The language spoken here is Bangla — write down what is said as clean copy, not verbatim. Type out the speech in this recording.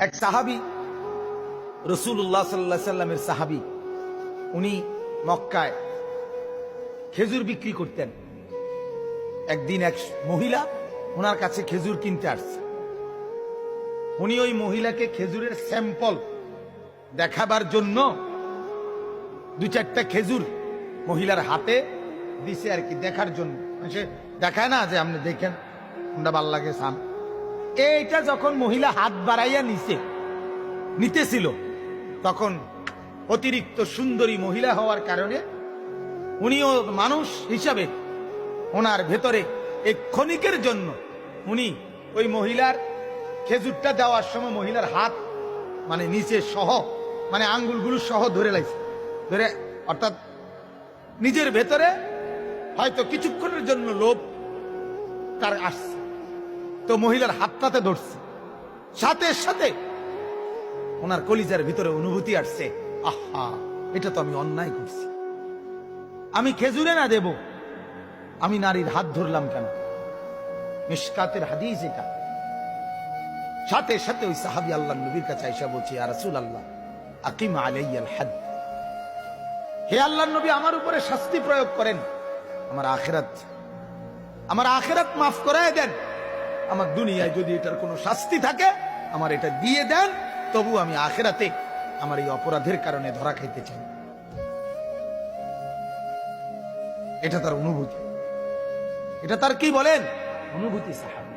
এক সাহাবী, রাসূলুল্লাহ সাল্লাল্লাহু আলাইহি সাল্লামের সাহাবী, উনি মক্কায় খেজুর বিক্রি করতেন। একদিন এক মহিলা ওনার কাছে খেজুর কিনতে আসছে। উনি ওই মহিলাকে খেজুরের স্যাম্পল দেখাবার জন্য দু চারটা খেজুর মহিলার হাতে দিছে আর কি, দেখার জন্য। সে দেখায় না যে আপনি দেখেন আমরা ভাল লাগে সাম। এইটা যখন মহিলা হাত বাড়াইয়া নিতেছিল, তখন অতিরিক্ত সুন্দরী মহিলা হওয়ার কারণে উনিও মানুষ হিসাবে ওনার ভেতরে এক ক্ষণিকের জন্য উনি ওই মহিলার খেজুরটা দেওয়ার সময় মহিলার হাত মানে নিচে সহ, মানে আঙ্গুলগুলো সহ ধরে লাইছে, ধরে, অর্থাৎ নিজের ভেতরে হয়তো কিছুক্ষণের জন্য লোভ তার আসছে, তো মহিলার হাতটাতে ধরছে। সাথে সাথে ওনার কলিজার ভিতরে অনুভূতি আসছে, আহা, এটা তো আমি অন্যায় করছি, আমি খেজুরে না দেব, আমি নারীর হাত ধরলাম কেন? মিশকাতের হাদিস এটা। সাথে সাথে ওই সাহাবী আল্লাহর নবীর কাছে আয়েশা বলছে, ইয়া রাসূলুল্লাহ আকিম আলাইয়াল হাদ, হে আল্লাহর নবী, আমার উপরে শাস্তি প্রয়োগ করেন, আমার আখিরাত মাফ করায় দেন, আমার দুনিয়ায় যদি এটার কোনো শাস্তি থাকে আমার এটা দিয়ে দেন, তবু আমি আখিরাতে আমার এই অপরাধের কারণে ধরা খাইতে চাই। এটা তার অনুভূতি, এটা তার কি বলেন অনুভূতি সাহাবী।